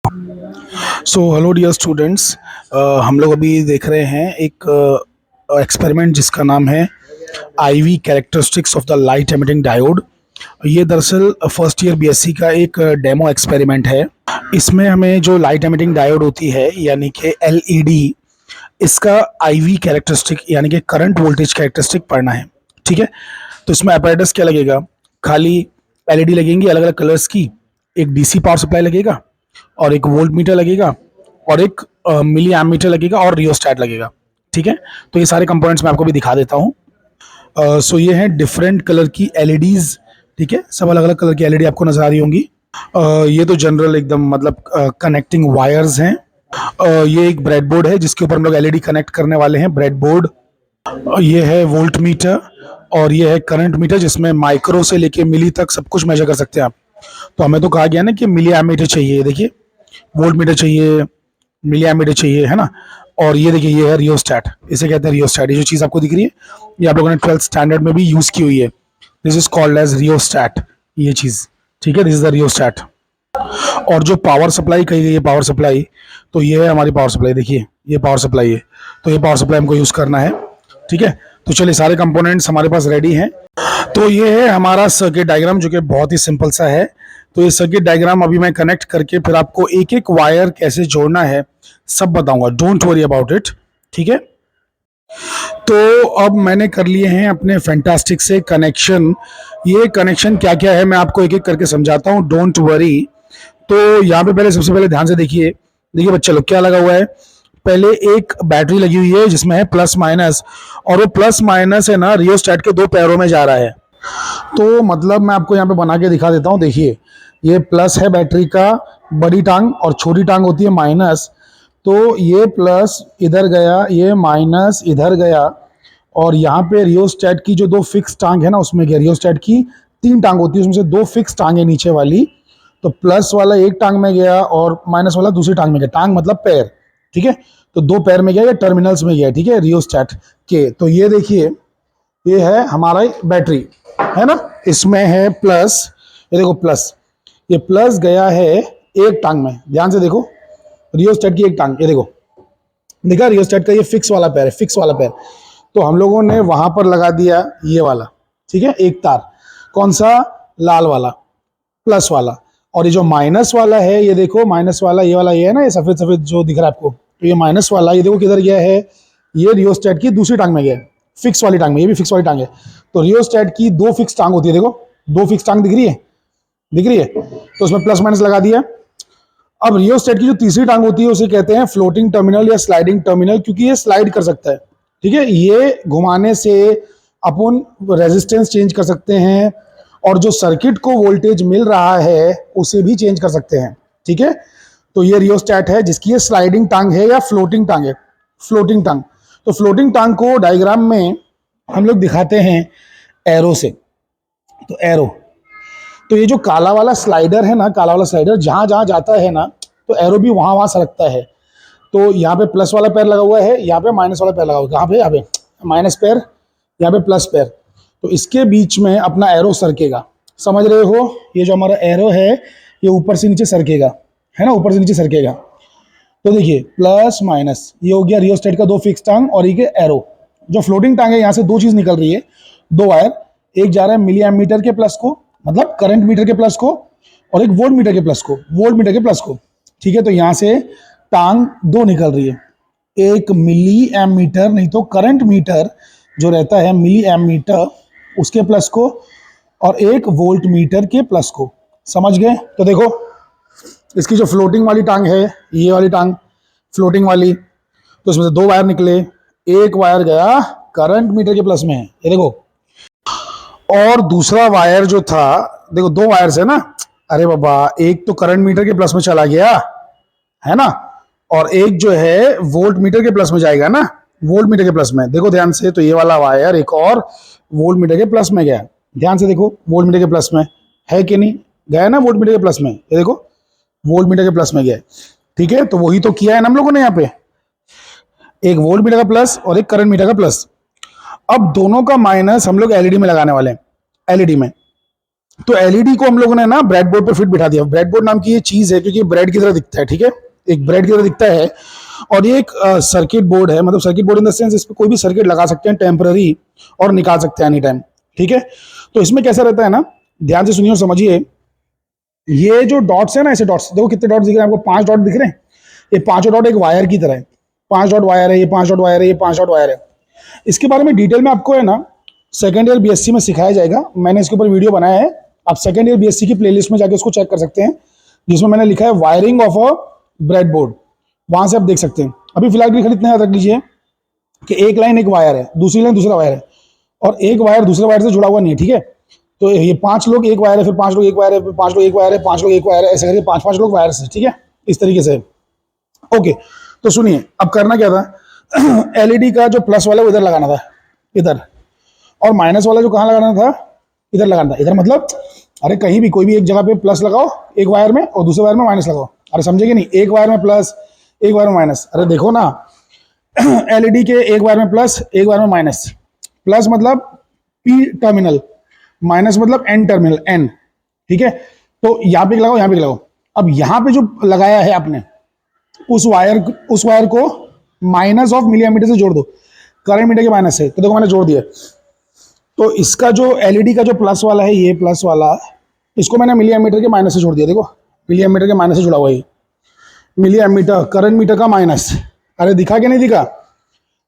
So hello dear students. हम लोग अभी देख रहे हैं एक एक्सपेरिमेंट जिसका नाम है IV characteristics of the light emitting diode. ये दरअसल फर्स्ट ईयर बीएससी का एक डेमो एक्सपेरिमेंट है। इसमें हमें जो लाइट एमिटिंग डायोड होती है यानी कि एलईडी, इसका आईवी कैरेक्टरिस्टिक यानी कि करंट वोल्टेज कैरेक्टरिस्टिक पढ़ना है। ठीक है, तो इसमें अपैरेटस क्या लगेगा? खाली एलईडी लगेंगी अलग अलग कलर्स की, एक डीसी पावर सप्लाई लगेगा और एक वोल्ट मीटर लगेगा और एक मिली एम मीटर लगेगा और रियोस्टैट लगेगा। ठीक है, तो ये सारे कंपोनेंट्स मैं आपको भी दिखा देता हूँ। सो ये हैं डिफरेंट कलर की एलईडीज। ठीक है, सब अलग अलग कलर की एलईडी आपको नजर आ रही होंगी। ये तो जनरल एकदम मतलब कनेक्टिंग वायर्स हैं। ये एक ब्रेड बोर्ड है जिसके ऊपर हम लोग एलईडी कनेक्ट करने वाले हैं, ब्रेड बोर्ड। ये है वोल्ट मीटर और ये है करंट मीटर जिसमें माइक्रो से लेके मिली तक सब कुछ मेजर कर सकते हैं आप। तो हमें तो कहा गया ना कि मिली एमीटर चाहिए, देखिए वोल्ट मीटर चाहिए, मिली एमीटर चाहिए, है ना। और ये देखिए ये है रियोस्टैट, इसे कहते हैं रियोस्टैट। ये जो चीज़ आपको दिख रही है ये आप लोगों ने 12th स्टैंडर्ड में भी यूज़ की हुई है। This is called as rheostat, ये चीज़। ठीक है, दिस इज द रियोस्टैट। और जो पावर सप्लाई कही गई है, पावर सप्लाई, तो ये है हमारी पावर सप्लाई। देखिए ये पावर सप्लाई है, तो ये पावर सप्लाई हमको यूज़ करना है। ठीक है, तो चलिए सारे कंपोनेंट्स हमारे पास रेडी हैं। तो ये है हमारा सर्किट डायग्राम जो कि बहुत ही सिंपल सा है। तो ये सर्किट डायग्राम अभी मैं कनेक्ट करके फिर आपको एक एक वायर कैसे जोड़ना है सब बताऊंगा, डोंट वरी अबाउट इट। ठीक है, तो अब मैंने कर लिए हैं अपने फैंटास्टिक से कनेक्शन। ये कनेक्शन क्या क्या है मैं आपको एक एक करके समझाता हूँ, डोंट वरी। तो यहाँ पे पहले सबसे पहले ध्यान से देखिए, देखिए बच्चे लोग क्या लगा हुआ है। पहले एक बैटरी लगी हुई है जिसमें है प्लस माइनस, और वो प्लस माइनस है ना रियोस्टैट के दो पैरों में जा रहा है। तो मतलब मैं आपको यहाँ पे बना के दिखा देता हूँ। देखिए ये प्लस है बैटरी का बड़ी टांग और छोटी टांग होती है माइनस। तो ये प्लस इधर गया, ये माइनस इधर गया, और यहाँ पे रियोस्टैट की जो दो फिक्स टांग है ना उसमें गया। रियोस्टैट की तीन टांग होती है, उसमें से दो फिक्स टांग है नीचे वाली। तो प्लस वाला एक टांग में गया और माइनस वाला दूसरी टांग में गया। टांग मतलब पैर। ठीक है, तो दो पैर में गया या टर्मिनल्स में गया। ठीक है, रियोस्टैट के। तो ये देखिए ये है हमारा बैटरी, है ना। इसमें है प्लस, ये देखो प्लस, ये प्लस गया है एक टांग में। ध्यान से देखो, रियोस्टैट की एक टांग, ये देखो देखा, रियोस्टैट का ये फिक्स वाला पैर है, फिक्स वाला पैर। तो हम लोगों ने वहां पर लगा दिया ये वाला। ठीक है, एक तार, कौन सा? लाल वाला, प्लस वाला। और ये जो माइनस वाला है, ये देखो माइनस वाला, ये वाला ये है ना, ये सफेद सफेद जो दिख रहा है आपको, तो ये माइनस वाला, ये देखो किधर गया है, ये रियोस्टैट की दूसरी टांग में गया, फिक्स वाली टांग में। ये भी फिक्स वाली टांग है। तो रियोस्टैट की दो फिक्स टांग होती है, देखो दो फिक्स टांग दिख रही है, दिख रही है। तो उसमें प्लस माइनस लगा दिया। अब रियोस्टैट की जो तीसरी टांग होती है उसे कहते हैं फ्लोटिंग टर्मिनल या स्लाइडिंग टर्मिनल, क्योंकि ये स्लाइड कर सकता है। ठीक है, ये घुमाने से अपन रेजिस्टेंस चेंज कर सकते हैं और जो सर्किट को वोल्टेज मिल रहा है उसे भी चेंज कर सकते हैं। ठीक है, तो ये रियोस्टैट है जिसकी ये स्लाइडिंग टांग है या फ्लोटिंग टांग है, फ्लोटिंग टांग। तो फ्लोटिंग टांग को डायग्राम में हम लोग दिखाते हैं एरो से। तो एरो, तो ये जो काला वाला स्लाइडर है ना, काला वाला स्लाइडर जहां जहां जाता है ना, तो एरो भी वहां वहां सरकता है। तो यहाँ पे प्लस वाला पैर लगा हुआ है, यहाँ पे माइनस वाला पैर लगा हुआ है। कहाँ पे? यहाँ पे माइनस पैर, यहाँ पे प्लस पैर। तो इसके बीच में अपना एरो सरकेगा, समझ रहे हो। ये जो हमारा एरो है ये ऊपर से नीचे सरकेगा, है ना, ऊपर से नीचे सरकेगा। तो देखिए प्लस माइनस, ये हो गया रियोस्टेट का दो फिक्स टांग और ये एरो। जो फ्लोटिंग टांग है यहाँ से दो चीज निकल रही है, दो वायर। एक जा रहा है मिली एमीटर के प्लस को, मतलब करंट मीटर के प्लस को, और एक वोल्ट मीटर के प्लस को, वोल्ट मीटर के प्लस को। ठीक है, तो यहाँ से टांग दो निकल रही है, एक मिली एमीटर नहीं तो करंट मीटर जो रहता है मिली एमीटर उसके प्लस को, और एक वोल्ट मीटर के प्लस को। समझ गए? तो देखो इसकी जो फ्लोटिंग वाली टांग है, ये वाली टांग फ्लोटिंग वाली, तो इसमें से दो वायर निकले। एक वायर गया करंट मीटर के प्लस में है, ये देखो, और दूसरा वायर जो था, देखो दो वायर्स है ना, अरे बाबा एक तो करंट मीटर के प्लस में चला गया, है ना, और एक जो है वोल्ट मीटर के प्लस में जाएगा ना, वोल्ट मीटर के प्लस में। देखो ध्यान से, तो ये वाला वायर एक और वोल्ट मीटर के प्लस में गया। ध्यान से देखो, वोल्ट मीटर के प्लस में है कि नहीं, गया ना वोल्ट मीटर के प्लस में, ये देखो वोल्ट मीटर के प्लस में गया। ठीक है, तो वही तो किया है ना हम लोगों ने यहाँ पे, एक वोल्ट मीटर का प्लस और एक करंट मीटर का प्लस। अब दोनों का माइनस हम लोग एलईडी में लगाने वाले हैं, एलईडी में। तो एलईडी को हम लोगों ने ना ब्रेड बोर्ड पर फिट बिठा दिया। ब्रेड बोर्ड नाम की ये चीज है क्योंकि ब्रेड की तरह दिखता है, ठीक है, एक ब्रेड की तरह दिखता है। और ये एक सर्किट बोर्ड है, मतलब circuit board in the sense इस पर कोई भी सर्किट लगा सकते हैं टेम्पररी और निकाल सकते हैं एनी टाइम, ठीक है। तो इसमें कैसा रहता है ना, ध्यान से सुनिए और समझिए। ये जो डॉट्स है ना, ऐसे डॉट्स देखो कितने डॉट्स दिख रहे हैं आपको, 5 डॉट दिख रहे हैं। ये 5 डॉट एक वायर की तरह है, 5 डॉट वायर है, ये 5 डॉट वायर है, ये 5 डॉट वायर है। इसके बारे में डिटेल में आपको है ना सेकेंड ईयर बीएससी में सिखाया जाएगा। मैंने इसके ऊपर वीडियो बनाया है, आप सेकेंड ईयर बीएससी की प्लेलिस्ट में जाके उसको चेक कर सकते हैं, जिसमें मैंने लिखा है wiring of a bread board, वहां से आप देख सकते हैं। अभी फिलहाल के लिए इतना याद रख लीजिए कि एक लाइन एक वायर है, दूसरी लाइन दूसरा वायर है, और एक वायर दूसरे वायर से जुड़ा हुआ नहीं है, ठीक है। तो ये 5 लोग एक वायर है, फिर 5 लोग एक वायर है, फिर 5 लोग एक वायर है, 5 लोग एक वायर है, ऐसे करके 5-5 लोग वायर से, ठीक है, इस तरीके से। ओके, तो सुनिए अब करना क्या था। एलईडी का जो प्लस वाला वो इधर लगाना था, इधर, और माइनस वाला जो कहाँ लगाना था, इधर लगाना था। इधर मतलब अरे कहीं भी कोई भी एक जगह पे प्लस लगाओ एक वायर में और दूसरे वायर में माइनस लगाओ। अरे समझे कि नहीं, एक वायर में प्लस एक वायर में माइनस। अरे देखो ना, एलईडी के एक वायर में प्लस एक वायर में माइनस। प्लस मतलब पी टर्मिनल, माइनस मतलब एन टर्मिनल, एन, ठीक है। तो यहाँ पे लगाओ, यहाँ पे लगाओ। अब यहाँ पे जो लगाया है आपने, उस वायर को माइनस ऑफ मिली एमीटर से जोड़ दो, करंट मीटर के माइनस से। तो देखो मैंने जोड़ दिया। तो इसका जो एलईडी का जो प्लस वाला है, ये प्लस वाला, इसको मैंने मिली एमीटर के माइनस से जोड़ दिया। देखो मिली एमीटर के माइनस से जुड़ा हुआ है, मिली एमीटर करंट मीटर का माइनस। अरे दिखा कि नहीं दिखा,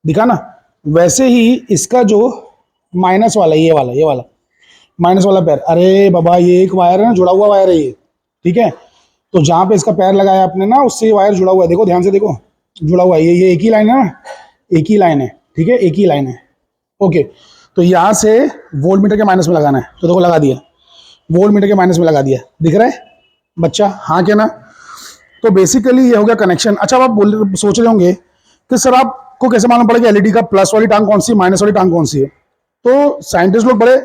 दिखा ना। वैसे ही इसका जो माइनस वाला, ये वाला माइनस वाला पैर, अरे बाबा ये एक वायर है ना, जुड़ा हुआ वायर है ये, ठीक है। तो जहां पे इसका पैर लगाया आपने ना, उससे ये वायर जुड़ा हुआ है, देखो ध्यान से देखो, जुड़ा हुआ है। ये एक ही लाइन है ना, एक ही लाइन है, ठीक है, एक ही लाइन है। ओके, तो यहां से वोल्ट मीटर के माइनस में लगाना है। तो देखो लगा दिया, वोल्ट मीटर के माइनस में लगा दिया, दिख रहा है बच्चा, हाँ क्या ना। तो बेसिकली ये हो गया कनेक्शन। अच्छा, अब आप सोच रहे होंगे कि सर आपको कैसे मालूम पड़ेगा एलईडी का प्लस वाली टांग कौन सी, माइनस वाली टांग कौन सी है। तो साइंटिस्ट लोग बड़े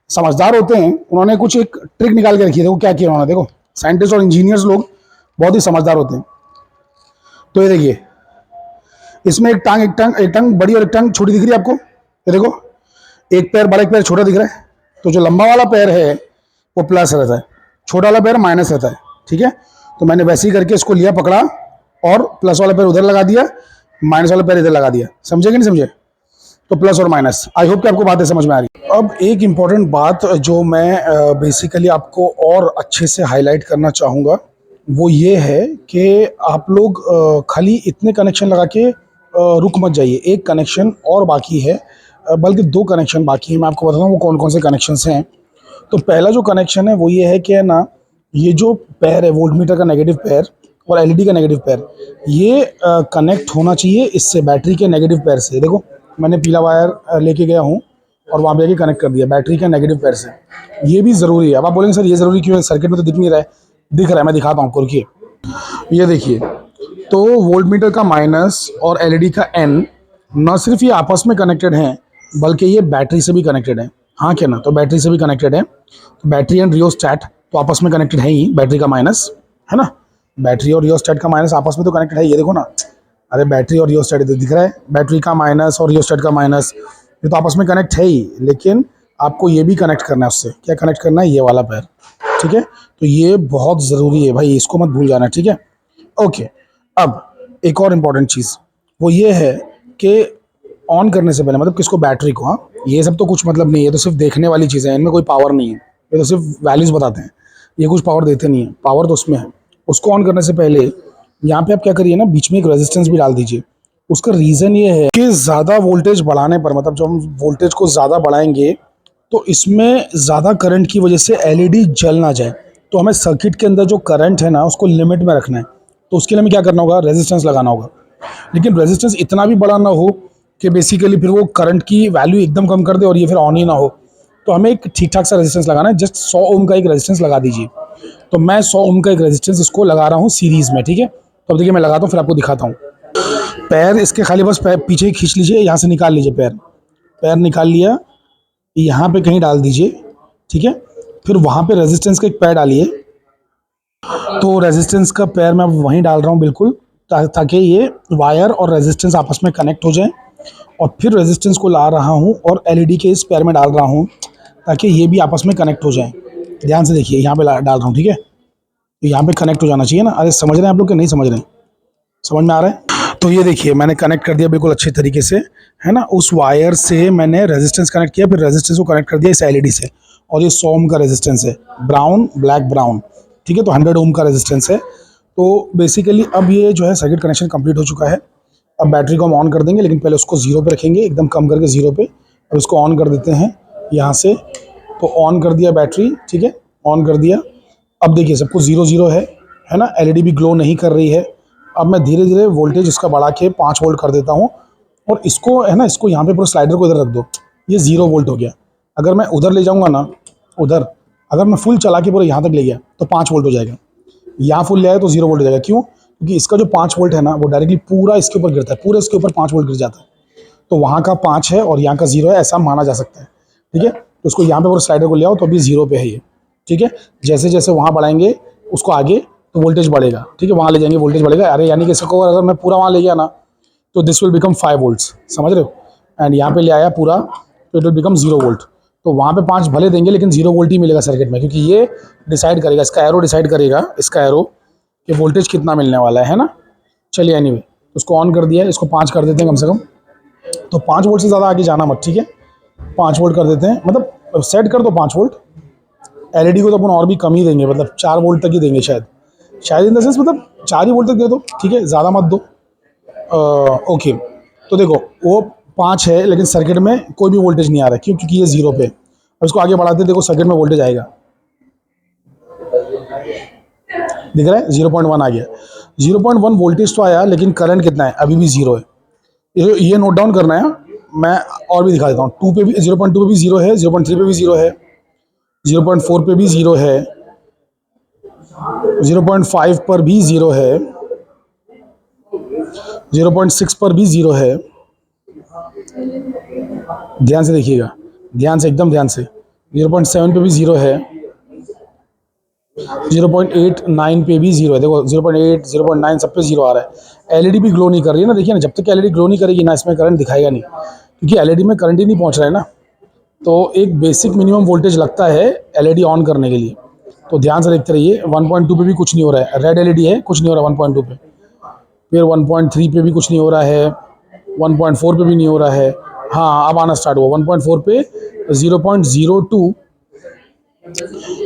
समझदार होते हैं, उन्होंने कुछ एक ट्रिक निकाल के रखी है। देखो क्या किया उन्होंने, देखो साइंटिस्ट और इंजीनियर्स लोग बहुत ही समझदार होते हैं। तो ये देखिए, इसमें एक टांग बड़ी और एक टांग छोटी दिख रही है आपको। ये देखो, एक पैर बड़ा एक पैर छोटा दिख रहा है। तो जो लंबा वाला पैर है वो प्लस रहता है, छोटा वाला पैर माइनस रहता है, ठीक है। तो मैंने वैसे ही करके इसको लिया, पकड़ा, और प्लस वाला पैर उधर लगा दिया, माइनस वाला पैर इधर लगा दिया। समझे कि नहीं समझे। तो प्लस और माइनस, आई होप कि आपको बातें समझ में आ रही। अब एक इम्पॉर्टेंट बात जो मैं बेसिकली आपको और अच्छे से हाईलाइट करना चाहूँगा, वो ये है कि आप लोग खाली इतने कनेक्शन लगा के रुक मत जाइए। एक कनेक्शन और बाकी है, बल्कि 2 कनेक्शन बाकी है। मैं आपको बताता हूँ वो कौन कौन से कनेक्शंस हैं। तो पहला जो कनेक्शन है वो ये है कि ना, ये जो पैर है वोल्ट मीटर का नेगेटिव पैर और एलईडी का नेगेटिव पैर, ये कनेक्ट होना चाहिए इससे, बैटरी के नेगेटिव पैर से। देखो मैंने पीला वायर लेके गया हूँ और वहाँ पे जाके कनेक्ट कर दिया बैटरी के नेगेटिव पैर से। ये भी ज़रूरी है। अब आप बोलेंगे सर ये ज़रूरी क्यों है, सर्किट में तो दिख नहीं रहा है। दिख रहा है, मैं दिखाता हूँ आपको, रुकिए। ये देखिए, तो वोल्ट मीटर का माइनस और एलईडी का एन न सिर्फ ये आपस में कनेक्टेड हैं, बल्कि ये बैटरी से भी कनेक्टेड है, हाँ क्या ना। तो बैटरी से भी कनेक्टेड है। तो बैटरी एंड रियोस्टैट तो आपस में कनेक्टेड है ही, बैटरी का माइनस है ना, बैटरी और रियोस्टैट का माइनस आपस में तो कनेक्टेड है। ये देखो ना, अरे बैटरी और रियोस्टैट दिख रहा है, बैटरी का माइनस और रियोस्टैट का माइनस, ये तो आपस में कनेक्ट है ही। लेकिन आपको ये भी कनेक्ट करना है उससे। क्या कनेक्ट करना है, ये वाला पैर, ठीक है। तो ये बहुत ज़रूरी है भाई, इसको मत भूल जाना, ठीक है। ओके, अब एक और इम्पॉर्टेंट चीज़ वो ये है कि ऑन करने से पहले, मतलब किसको, बैटरी को, हाँ ये सब तो कुछ मतलब नहीं है, तो सिर्फ देखने वाली चीज़ें हैं, इनमें कोई पावर नहीं है, ये तो सिर्फ वैल्यूज़ बताते हैं, ये कुछ पावर देते नहीं है। पावर तो उसमें है। उसको ऑन करने से पहले यहाँ पे आप क्या करिए ना, बीच में एक रेजिस्टेंस भी डाल दीजिए। उसका रीज़न ये है कि ज़्यादा वोल्टेज बढ़ाने पर, मतलब जब हम वोल्टेज को ज़्यादा बढ़ाएंगे तो इसमें ज़्यादा करंट की वजह से एलईडी जल ना जाए। तो हमें सर्किट के अंदर जो करंट है ना, उसको लिमिट में रखना है। तो उसके लिए हमें क्या करना होगा, रेजिस्टेंस लगाना होगा। लेकिन रेजिस्टेंस इतना भी बड़ा ना हो कि बेसिकली फिर वो करंट की वैल्यू एकदम कम कर दे और ये फिर ऑन ही ना हो। तो हमें एक ठीक ठाक सा रेजिस्टेंस लगाना है। जस्ट 100 ओम का एक रेजिस्टेंस लगा दीजिए। तो मैं 100 ओम का एक रेजिस्टेंस इसको लगा रहा हूँ सीरीज़ में, ठीक है। तो अब देखिए मैं लगाता हूँ, फिर आपको दिखाता हूँ। पैर इसके खाली बस पैर पीछे ही खींच लीजिए, यहाँ से निकाल लीजिए पैर। पैर निकाल लिया, यहाँ पे कहीं डाल दीजिए, ठीक है। फिर वहाँ पे रेजिस्टेंस का एक पैर डालिए। तो रेजिस्टेंस का पैर मैं वहीं डाल रहा हूँ बिल्कुल, ताकि ये वायर और रेजिस्टेंस आपस में कनेक्ट हो जाए। और फिर रेजिस्टेंस को ला रहा हूँ और एलईडी के इस पैर में डाल रहा हूँ, ताकि ये भी आपस में कनेक्ट हो जाए। ध्यान से देखिए, यहाँ पे डाल रहा हूँ, ठीक है। तो यहाँ पे कनेक्ट हो जाना चाहिए ना। अरे समझ रहे हैं आप लोग कि नहीं समझ रहे हैं? समझ में आ रहा है? तो ये देखिए मैंने कनेक्ट कर दिया बिल्कुल अच्छे तरीके से, है ना। उस वायर से मैंने रेजिस्टेंस कनेक्ट किया, फिर रेजिस्टेंस को कनेक्ट कर दिया इस एलईडी से। और ये 100 ओम का रेजिस्टेंस है, ब्राउन ब्लैक ब्राउन, ठीक है। तो 100 ओम का रेजिस्टेंस है। तो बेसिकली अब ये जो है सर्किट कनेक्शन कंप्लीट हो चुका है। अब बैटरी को हम ऑन कर देंगे, लेकिन पहले उसको जीरो पे रखेंगे, एकदम कम करके जीरो पे। अब इसको ऑन कर देते हैं यहाँ से। तो ऑन कर दिया बैटरी, ठीक है, ऑन कर दिया। अब देखिए सब कुछ जीरो जीरो है ना। एलईडी भी ग्लो नहीं कर रही है। अब मैं धीरे धीरे वोल्टेज इसका बढ़ा के 5 वोल्ट कर देता हूँ। और इसको है ना, इसको यहाँ पे पूरा स्लाइडर को इधर रख दो, ये 0 वोल्ट हो गया। अगर मैं उधर ले जाऊँगा ना, उधर अगर मैं फुल चला के पूरा यहाँ तक ले गया तो 5 वोल्ट हो जाएगा। यहाँ फुल ले आया तो 0 वोल्ट हो जाएगा। क्यों? क्योंकि इसका जो 5 वोल्ट है ना, वो डायरेक्टली पूरा इसके ऊपर गिरता है, पूरे इसके ऊपर 5 वोल्ट गिर जाता है। तो वहाँ का 5 है और यहाँ का 0 है, ऐसा माना जा सकता है, ठीक है। तो उसको यहाँ पे पूरा स्लाइडर को ले आओ तो अभी 0 पे है ये, ठीक है। जैसे जैसे वहाँ बढ़ाएंगे उसको आगे तो वोल्टेज बढ़ेगा, ठीक है। वहाँ ले जाएंगे वोल्टेज बढ़ेगा। अरे यानी कि इसको अगर मैं पूरा वहाँ ले गया ना तो दिस विल बिकम 5 वोल्ट्स, समझ रहे हो। एंड यहाँ पे ले आया पूरा तो इट विल बिकम 0 वोल्ट। तो वहाँ पे 5 भले देंगे लेकिन 0 वोल्ट ही मिलेगा सर्किट में, क्योंकि ये डिसाइड करेगा, इसका एरो डिसाइड करेगा, इसका एरो कि वोल्टेज कितना मिलने वाला है ना। चलिए एनीवे, उसको ऑन कर दिया, इसको 5 कर देते हैं कम से कम। तो 5 वोल्ट से ज़्यादा आगे जाना मत, ठीक है। 5 वोल्ट कर देते हैं, मतलब सेट कर दो 5 वोल्ट। एलईडी को तो अपन और भी कम ही देंगे, मतलब 4 वोल्ट तक ही देंगे शायद इन द सेंस, मतलब 4 ही वोल्ट तक दे दो, ठीक है, ज़्यादा मत दो। ओके। तो देखो वो 5 है लेकिन सर्किट में कोई भी वोल्टेज नहीं आ रहा है। क्यों? क्योंकि ये 0 पे। अब इसको आगे बढ़ाते हैं, देखो सर्किट में वोल्टेज आएगा, दिख रहा है 0.1 आ गया। 0.1 वोल्टेज तो आया, लेकिन करंट कितना है? अभी भी 0 है। ये नोट डाउन करना है। मैं और भी दिखा देता हूँ। 2 पे भी 0.2 पे भी 0 है, 0.3 पे भी 0 है, 0.4 पे भी 0 है, 0.5 पर भी 0 है, 0.6 पर भी 0 है। ध्यान से देखिएगा, ध्यान से, एकदम ध्यान से। 0.7 पे भी 0 है, 0.89 पे भी 0 है। देखो 0.8, 0.9 सब पे 0 आ रहा है। एलईडी भी ग्लो नहीं कर रही है ना, देखिए ना। जब तक एलईडी ग्लो नहीं करेगी ना, इसमें करंट दिखाएगा नहीं, क्योंकि एलईडी में करंट ही नहीं पहुंच रहा है ना। तो एक बेसिक मिनिमम वोल्टेज लगता है एलईडी ऑन करने के लिए। तो ध्यान से देखते रहिए। 1.2 पे भी कुछ नहीं हो रहा है, रेड एलईडी है, कुछ नहीं हो रहा 1.2 पे। फिर 1.3 पे भी कुछ नहीं हो रहा है, 1.4 पे भी नहीं हो रहा है। हाँ अब आना स्टार्ट हुआ 1.4 पे। 0.02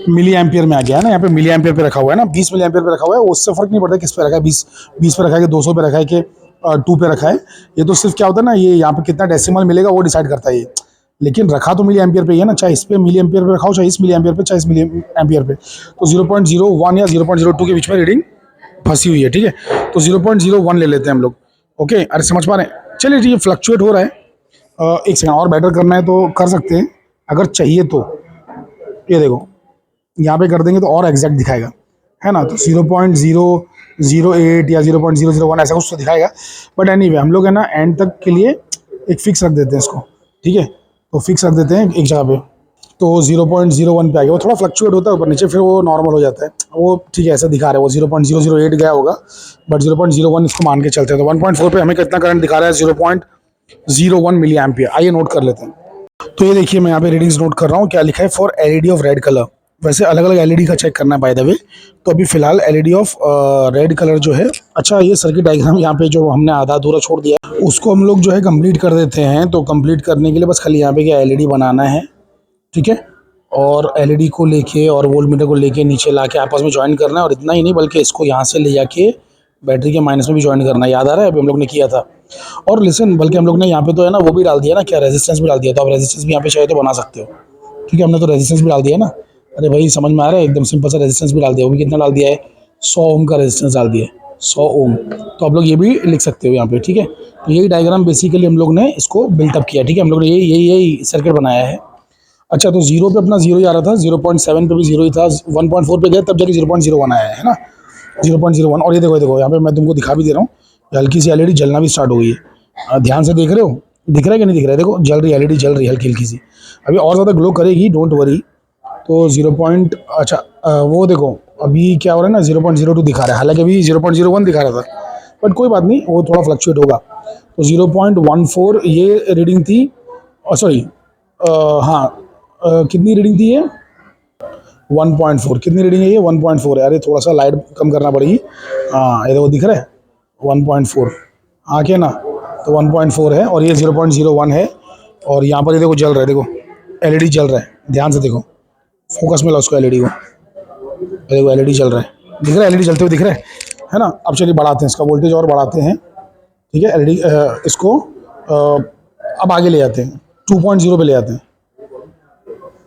मिली एम्पियर में आ गया है ना। यहाँ पे मिली एम्पियर पे रखा हुआ है ना, 20 मिली एम्पियर पे रखा हुआ है। उससे फर्क नहीं पड़ता किस पे रखा है, 20 पे रखा है कि 200 पे रखा है कि 2 पे रखा है। ये तो सिर्फ क्या होता है ना, ये यहाँ पे कितना डेसिमल मिलेगा वो डिसाइड करता है ये। लेकिन रखा तो मिली एम्पियर पे ही है ना, चाहे इस पे मिली एम्पियर पे रखा हो, चाहे इस मिली एम्पियर पे, चाहे इस मिली एम्पियर पे। तो 0.01 या 0.02 के बीच में रीडिंग फंसी हुई है, ठीक है। तो 0.01 ले लेते हैं हम लोग। ओके, अरे समझ पा रहे हैं? चलिए ठीक है, फ्लक्चुएट हो रहा है। एक सेकंड और बेटर करना है तो कर सकते हैं अगर चाहिए तो। ये देखो यहाँ पे कर देंगे तो और एग्जैक्ट दिखाएगा, है ना। तो 0.008 या 0.001 ऐसा कुछ तो दिखाएगा। बट एनीवे हम लोग है ना एंड तक के लिए एक फिक्स रख देते हैं इसको, ठीक है। तो फिक्स रख देते हैं एक जगह पे। तो 0.01 पे आ गया। वो थोड़ा फ्लक्चुएट होता है ऊपर नीचे, फिर वो नॉर्मल हो जाता है। वो ठीक है, ऐसा दिखा रहा है। वो 0.008 गया होगा, बट 0.01 इसको मान के चलते हैं। तो 1.4 पे हमें कितना करंट दिखा रहा है? 0.01 मिली एम्पियर। आइए नोट कर लेते हैं। तो ये देखिए मैं यहाँ पे रीडिंग्स नोट कर रहा हूँ। क्या लिखा है? For LED of red colour. वैसे अलग अलग एलईडी का चेक करना है बाय द वे। तो अभी फिलहाल एलईडी ऑफ रेड कलर जो है। अच्छा, ये सर्किट डायग्राम यहाँ पे जो हमने आधा अधूरा छोड़ दिया है उसको हम लोग जो है कंप्लीट कर देते हैं। तो कंप्लीट करने के लिए बस खाली यहाँ पे क्या एलईडी बनाना है, ठीक है। और एलईडी को लेके और वोल्ट मीटर को लेके नीचे लाके आपस में ज्वाइन करना है। और इतना ही नहीं बल्कि इसको यहाँ से ले जाके बैटरी के माइनस में भी ज्वाइन करना है। याद आ रहा है? अभी हम लोग ने किया था। और लिसन, बल्कि हम लोग ने यहाँ पे तो है ना वो भी डाल दिया ना, क्या रेजिस्टेंस भी डाल दिया। तो आप रेजिस्टेंस भी यहाँ पे चाहे तो बना सकते हो, ठीक है। हमने तो रेजिस्टेंस भी डाल दिया ना। अरे भाई समझ में आ रहा है? एकदम सिंपल सा रेजिस्टेंस भी डाल दिया। वो भी कितना डाल दिया है? 100 ओम का रेजिस्टेंस डाल दिया है, 100 ओम। तो आप लोग ये भी लिख सकते हो यहाँ पे, ठीक है। तो यही डायग्राम बेसिकली हम लोग ने इसको बिल्टअप किया, ठीक है। हम लोग ने यही सर्किट बनाया है। अच्छा, तो 0 पे अपना 0 ही आ रहा था, 0.7 पे भी 0 ही था, 1.4 पे गया तब जाके 0.01 आया है ना, 0.01। और ये देखो देखो यहाँ पे मैं तुमको दिखा भी दे रहा हूँ, हल्की सी एलईडी जलना भी स्टार्ट हो गई है। ध्यान से देख रहे हो? दिख रहा है कि नहीं दिख रहा है? देखो जल रही है, एलईडी जल रही है हल्की हल्की सी। अभी और ज़्यादा ग्लो करेगी, डोंट वरी। तो 0. अच्छा वो देखो अभी क्या हो रहा है ना, 0.02 दिखा रहा है, हालांकि अभी 0.01 दिखा रहा था। बट कोई बात नहीं, वो थोड़ा फ्लक्चुएट होगा। तो 0.14 ये रीडिंग थी। सॉरी, हाँ, कितनी रीडिंग थी ये? 1.4 कितनी रीडिंग है ये? 1.4 है। अरे थोड़ा सा लाइट कम करना पड़ेगी। हाँ ये देखो दिख रहा है 1.4। हाँ क्या ना, तो 1.4 है और ये 0.01 है। और यहाँ पर ये देखो जल रहा है, देखो एलईडी जल रहा है, ध्यान से देखो, फोकस में ला उसको एलईडी को। ये देखो एलईडी जल रहा है, दिख रहा है एलईडी जलते हुए दिख रहा है ना। अब चलिए बढ़ाते हैं इसका वोल्टेज और बढ़ाते हैं, ठीक है। एलईडी इसको अब आगे ले जाते हैं, 2.0 पे ले जाते हैं।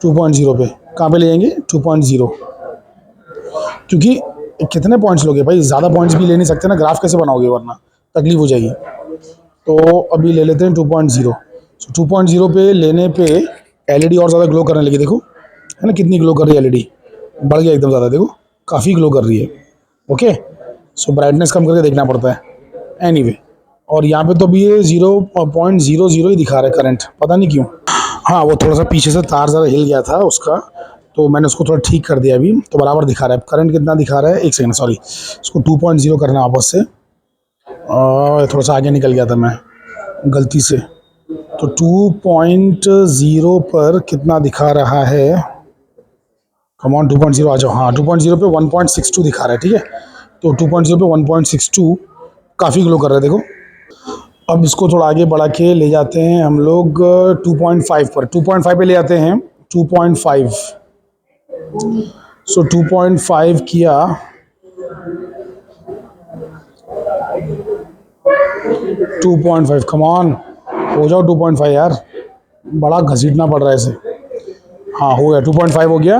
2.0 पे कहाँ पे ले जाएंगे? 2.0, क्योंकि कितने पॉइंट्स लोगे भाई, ज़्यादा पॉइंट्स भी ले नहीं सकते ना, ग्राफ कैसे बनाओगे, वरना तकलीफ हो जाएगी। तो अभी ले लेते हैं 2.0। 2.0 पे लेने पे एलईडी और ज़्यादा ग्लो करने लगी, देखो है ना कितनी ग्लो कर रही है एलईडी, बढ़ गया एकदम ज़्यादा, देखो काफ़ी ग्लो कर रही है। ओके, सो ब्राइटनेस कम करके देखना पड़ता है एनीवे। और यहाँ पे तो अभी ये 0.00 ही दिखा रहा है करंट, पता नहीं क्यों। हाँ वो थोड़ा सा पीछे से तार ज़रा हिल गया था उसका, तो मैंने उसको थोड़ा ठीक कर दिया, अभी तो बराबर दिखा रहा है। करंट कितना दिखा रहा है, एक सेकंड सॉरी, इसको 2.0 करना वापस से, और थोड़ा सा आगे निकल गया था मैं गलती से। तो 2.0 पर कितना दिखा रहा है, कमॉन 2.0 आ जाओ। हाँ 2.0 पे 1.62 दिखा रहा है, ठीक है। तो 2.0 पे 1.62 काफ़ी ग्लो कर रहा है, देखो। अब इसको थोड़ा आगे बढ़ा के ले जाते हैं हम लोग 2.5 पर, 2.5 पे ले जाते हैं 2.5। सो 2.5 किया, 2.5 कमॉन हो जाओ 2.5 यार, बड़ा घसीटना पड़ रहा है इसे। हाँ हो गया 2.5 हो गया,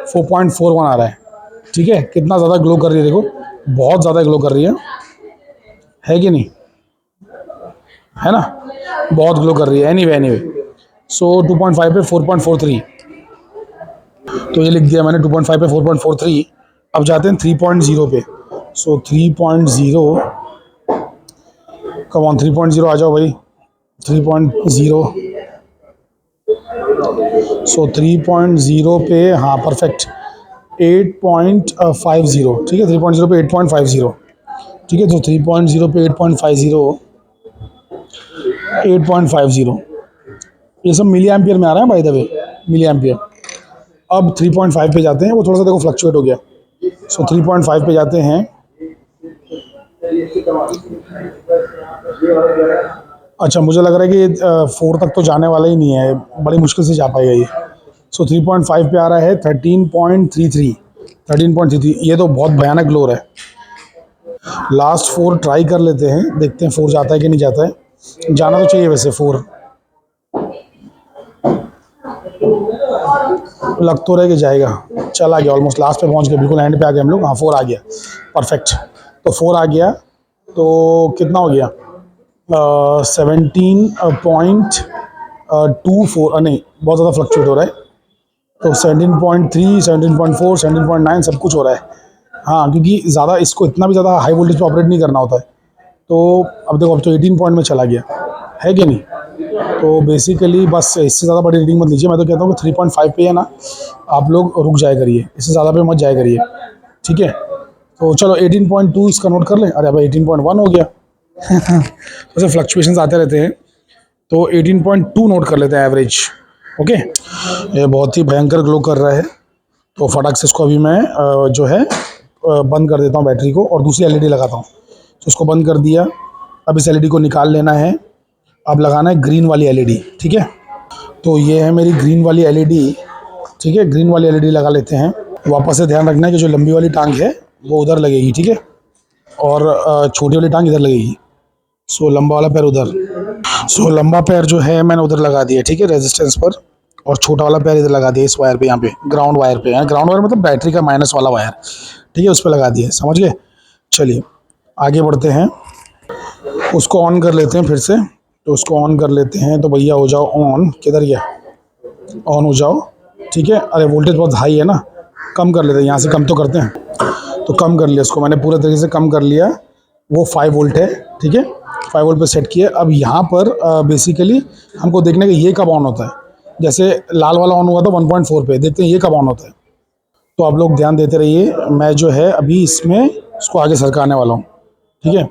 4.41 आ रहा है, ठीक है। कितना ज़्यादा ग्लो कर रही है देखो, बहुत ज़्यादा ग्लो कर रही है कि नहीं, है ना, बहुत ग्लो कर रही है। एनीवे सो 2.5 पे 4.43, तो ये लिख दिया मैंने 2.5 पे 4.43। अब जाते हैं 3.0 पे। सो 3.0 कम ऑन 3.0 आ जाओ भाई, 3.0। सो 3.0 पे हाँ परफेक्ट 8.50, ठीक है। 3.0 पे 8.50, ठीक है। तो 3.0 पे 8.50 ये सब मिली एम्पियर में आ रहा है by the way, milliampere. अब 3.5 पे जाते हैं, वो थोड़ा सा देखो फ्लक्चुएट हो गया। सो 3.5 पे जाते हैं, अच्छा मुझे लग रहा है कि 4 तक तो जाने वाला ही नहीं है, बड़ी मुश्किल से जा पाएगा ये। सो 3.5 पे आ रहा है 13.33, ये तो बहुत भयानक ग्लो है। लास्ट 4 ट्राई कर लेते हैं, देखते हैं 4 जाता है कि नहीं जाता है। जाना तो चाहिए वैसे 4, लग तो रहा है कि जाएगा। चला गया, ऑलमोस्ट लास्ट पे पहुंच गए, बिल्कुल एंड पे आ गए हम लोग। हाँ 4 आ गया, परफेक्ट। तो 4 आ गया, तो कितना हो गया 17.24, नहीं बहुत ज़्यादा फ्लक्चुएट हो रहा है। तो 17.3, 17.4, 17.9 सब कुछ हो रहा है। हाँ क्योंकि ज़्यादा इसको इतना भी ज़्यादा हाई वोल्टेज पे ऑपरेट नहीं करना होता है। तो अब देखो, अब तो 18 पॉइंट में चला गया है कि नहीं। तो बेसिकली बस इससे ज़्यादा बड़ी रीडिंग मत लीजिए, मैं तो कहता हूँ कि 3.5 पे है ना, आप लोग रुक जाया करिए, इससे ज़्यादा पे मत जाया करिए, ठीक है। तो चलो 18.2 इसका नोट कर लें। अरे भाई 18.1 हो गया वैसे फ्लक्चुएशंस आते रहते हैं, तो 18.2 नोट कर लेते हैं एवरेज। ओके, ये बहुत ही भयंकर ग्लो कर रहा है, तो फटाक से इसको अभी मैं जो है बंद कर देता हूँ बैटरी को, और दूसरी एलईडी लगाता हूँ। तो इसको बंद कर दिया, अब इस एलईडी को निकाल लेना है, अब लगाना है ग्रीन वाली एलईडी, ठीक है। तो ये है मेरी ग्रीन वाली एलईडी, ठीक है। ग्रीन वाली एलईडी लगा लेते हैं। वापस से ध्यान रखना है कि जो लंबी वाली टांग है वो उधर लगेगी, ठीक है, और छोटी वाली टांग इधर लगेगी। सो लंबा वाला पैर उधर, सो लंबा पैर जो है मैंने उधर लगा दिया, ठीक है, रेजिस्टेंस पर, और छोटा वाला पैर इधर लगा दिया इस वायर पे, यहाँ पे ग्राउंड वायर पे, ग्राउंड वायर मतलब बैटरी का माइनस वाला वायर, ठीक है, उस पर लगा दिया, समझ गए। चलिए आगे बढ़ते हैं, उसको ऑन कर लेते हैं फिर से। तो उसको ऑन कर लेते हैं, तो भैया हो जाओ ऑन, किधर गया, ऑन हो जाओ, ठीक है। अरे वोल्टेज बहुत हाई है ना, कम कर लेते हैं, यहाँ से कम तो करते हैं। तो कम कर लिया, इसको मैंने पूरे तरीके से कम कर लिया, वो 5 वोल्ट है, ठीक है, 5 वोल्ट पे सेट किया। अब यहाँ पर बेसिकली हमको देखने का ये कब ऑन होता है, जैसे लाल वाला ऑन हुआ था 1.4 पे, देखते हैं ये कब ऑन होता है। तो आप लोग ध्यान देते रहिए, मैं जो है अभी इसमें इसको आगे सरकाने वाला हूँ, ठीक है।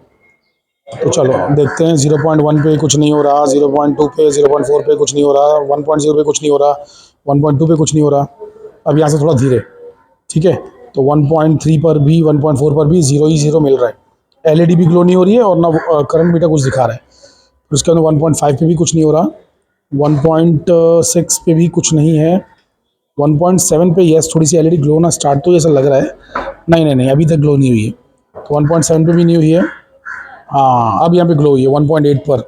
तो चलो देखते हैं, 0.1 पे कुछ नहीं हो रहा, 0.2 पे, 0.4 पे कुछ नहीं हो रहा, 1.0 पे कुछ नहीं हो रहा, 1.2 पे कुछ नहीं हो रहा। अब यहाँ से थोड़ा धीरे, ठीक है। तो 1.3 पर भी 1.4 पर भी 0 ही 0 मिल रहा है। एलईडी भी ग्लो नहीं हो रही है और ना करंट मीटर कुछ दिखा रहा है। फिर उसके अंदर 1.5 पे भी कुछ नहीं हो रहा, 1.6 पे भी कुछ नहीं है, 1.7 पे यस थोड़ी सी एलईडी ग्लो होना स्टार्ट तो ऐसा लग रहा है। नहीं नहीं नहीं, अभी तक ग्लो नहीं हुई है। तो 1.7 पे भी नहीं हुई है। हाँ, अब यहाँ पे ग्लो हुई है 1.8 पर।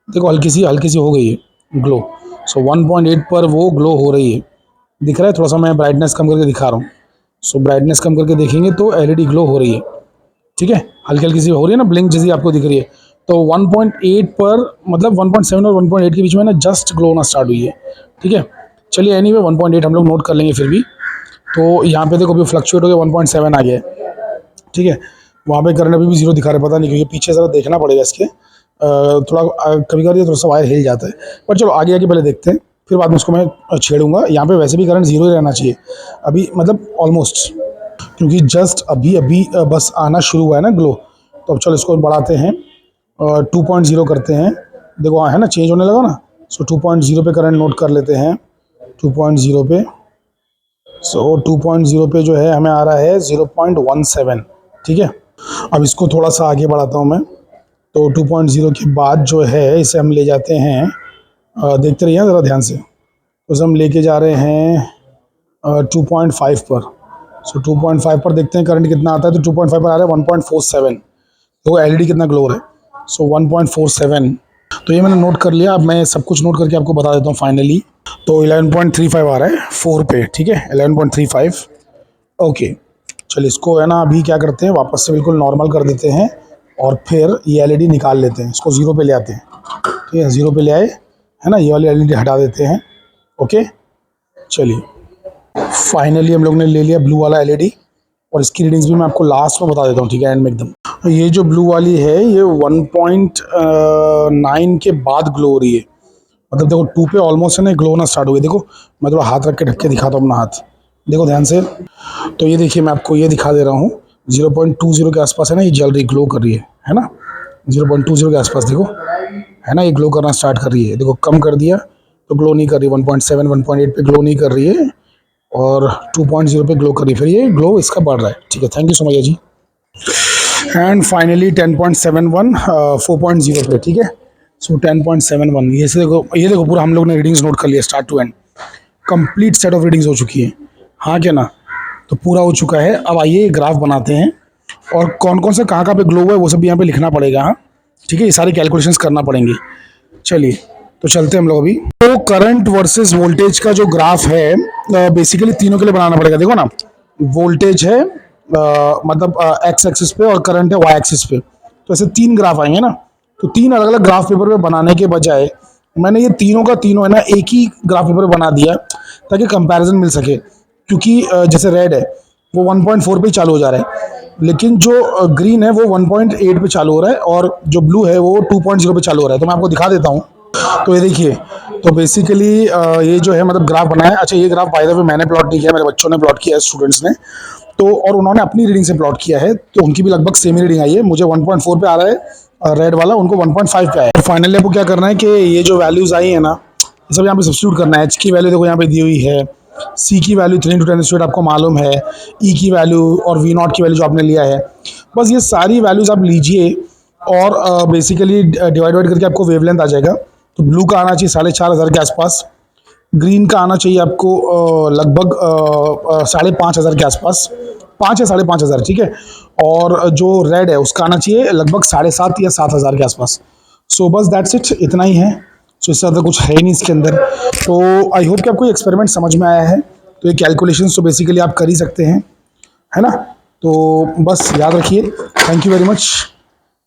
देखो हल्की सी हो गई है ग्लो। सो 1.8 पर वो ग्लो हो रही है, दिख रहा है। थोड़ा सा मैं ब्राइटनेस कम करके दिखा रहा हूँ। सो ब्राइटनेस कम करके देखेंगे तो एलईडी ग्लो हो रही है, ठीक है। हल्की सी हो रही है ना, ब्लिंक जैसी आपको दिख रही है। तो 1.8 पर मतलब 1.7 और 1.8 के बीच में ना जस्ट ग्लो होना स्टार्ट हुई है, ठीक है। चलिए एनीवे 1.8 हम लोग नोट कर लेंगे फिर भी। तो यहाँ पे देखो अभी फ्लक्चुएट हो गया 1.7 आ गया है, ठीक है। वहाँ पे करंट अभी भी 0 दिखा रहा है, पता नहीं क्योंकि पीछे ज़रा देखना पड़ेगा इसके। थोड़ा कभी कभी थोड़ा सा वायर हिल जाता है, पर चलो आगे आगे पहले देखते हैं, फिर बाद में उसको मैं छेड़ूंगा। यहाँ पे वैसे भी करंट 0 ही रहना चाहिए अभी, मतलब ऑलमोस्ट, क्योंकि जस्ट अभी अभी बस आना शुरू हुआ है ना ग्लो। तो अब चलो इसको बढ़ाते हैं, 2.0 करते हैं। देखो है ना, चेंज होने लगा ना। सो 2.0 पे करंट नोट कर लेते हैं, 2.0 पे। सो 2.0 पे जो है हमें आ रहा है 0.17, ठीक है। अब इसको थोड़ा सा आगे बढ़ाता हूँ मैं। तो 2.0 के बाद जो है इसे हम ले जाते हैं, देखते रहिए ज़रा ध्यान से। तो इसे हम लेके जा रहे हैं 2.5 पर। सो 2.5 पर देखते हैं करंट कितना आता है। तो 2.5 पर आ रहा है 1.47। तो एलईडी कितना ग्लो रहा है, सो 1.47। तो ये मैंने नोट कर लिया। अब मैं सब कुछ नोट करके आपको बता देता हूँ फाइनली। तो 11.35 आ रहा है 4 पे, ठीक है, 11.35। ओके, चलिए इसको है ना अभी क्या करते हैं, वापस से बिल्कुल नॉर्मल कर देते हैं और फिर ये एलईडी निकाल लेते हैं, इसको 0 पे ले आते हैं, ठीक है। 0 पे ले आए, है ना, ये वाली एलईडी हटा देते हैं। ओके, चलिए फाइनली हम लोग ने ले लिया ब्लू वाला एलईडी, और इसकी रीडिंग्स भी मैं आपको लास्ट में बता देता हूँ, ठीक है, एंड में एकदम। ये जो ब्लू वाली है ये 1.9 के बाद ग्लो हो रही है, मतलब देखो 2 पे ऑलमोस्ट है ना ग्लो होना स्टार्ट हो गया। देखो मैं थोड़ा हाथ रख के ढक के दिखाता हूँ अपना हाथ, देखो ध्यान से। तो ये देखिए मैं आपको ये दिखा दे रहा हूँ, 0.20 के आसपास है ना, ये जल रही, ग्लो कर रही है ना। 0.20 के आसपास देखो, है ना, ये ग्लो करना स्टार्ट कर रही है। देखो कम कर दिया तो ग्लो नहीं कर रही, 1.7 1.8 पे ग्लो नहीं कर रही है, और 2.0 पे ग्लो कर रही है। फिर ये ग्लो इसका बढ़ रहा है, ठीक है। थैंक यू सो मच जी। एंड फाइनली 10.71 4.0 पे, ठीक है। सो 10.71 ये से देखो, ये देखो पूरा हम लोग ने रीडिंग्स नोट कर लिया start to end, complete set of readings हो चुकी है, हाँ क्या ना। तो पूरा हो चुका है। अब आइए ग्राफ बनाते हैं, और कौन कौन सा कहाँ पे ग्लो हुआ है वो सब यहाँ पे लिखना पड़ेगा, हाँ ठीक है, ये सारी कैलकुलेशंस करना पड़ेंगे। चलिए तो चलते हैं हम लोग अभी। तो करंट वर्सेस वोल्टेज का जो ग्राफ है बेसिकली तीनों के लिए बनाना पड़ेगा। देखो ना, वोल्टेज है मतलब एक्स एक्सिस पे, और करंट है वाई एक्सिस पे। तो ऐसे 3 ग्राफ आएंगे ना। तो 3 अलग अलग ग्राफ पेपर पे बनाने के बजाय मैंने ये तीनों का तीनों है ना एक ही ग्राफ पेपर बना दिया, ताकि कंपैरिजन मिल सके। क्योंकि जैसे रेड है वो 1.4 पे ही चालू हो जा रहा है, लेकिन जो ग्रीन है वो 1.8 पे चालू हो रहा है, और जो ब्लू है वो 2.0 पे चालू हो रहा है। तो मैं आपको दिखा देता हूँ। तो ये देखिए, तो बेसिकली ये जो है मतलब ग्राफ बनाया। अच्छा, ये ग्राफ बाय द वे मैंने प्लॉट नहीं किया, मेरे बच्चों ने प्लॉट किया है, स्टूडेंट्स ने। तो और उन्होंने अपनी रीडिंग से प्लॉट किया है, तो उनकी भी लगभग सेम ही रीडिंग आई है। मुझे 1.4 पे आ रहा है रेड वाला, उनको 1.5 पे आया है। फाइनली आपको क्या करना है कि ये जो वैल्यूज़ आई है ना, ये सब यहाँ पे सब्स्टिट्यूट करना है। एच की वैल्यू देखो यहाँ पे दी हुई है, सी की वैल्यू 3 × 10⁻⁸ आपको मालूम है, ई की वैल्यू और वी नॉट की वैल्यू जो आपने लिया है। बस ये सारी वैल्यूज़ आप लीजिए, और बेसिकली डिवाइड करके आपको वेवलेंथ आ जाएगा। तो ब्लू का आना चाहिए 4,500 के आसपास, ग्रीन का आना चाहिए आपको लगभग 5,500 के आसपास, 5 या 5,500, ठीक है। और जो रेड है उसका आना चाहिए लगभग 7,500 या 7,000 के आसपास। सो बस दैट्स इट, इतना ही है। सो इससे ज़्यादा कुछ है ही नहीं इसके अंदर। तो आई होप कि आपको ये एक्सपेरिमेंट समझ में आया है। तो ये कैलकुलेशंस तो बेसिकली आप कर ही सकते हैं, है ना। तो बस याद रखिए। Thank you very much,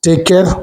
take care.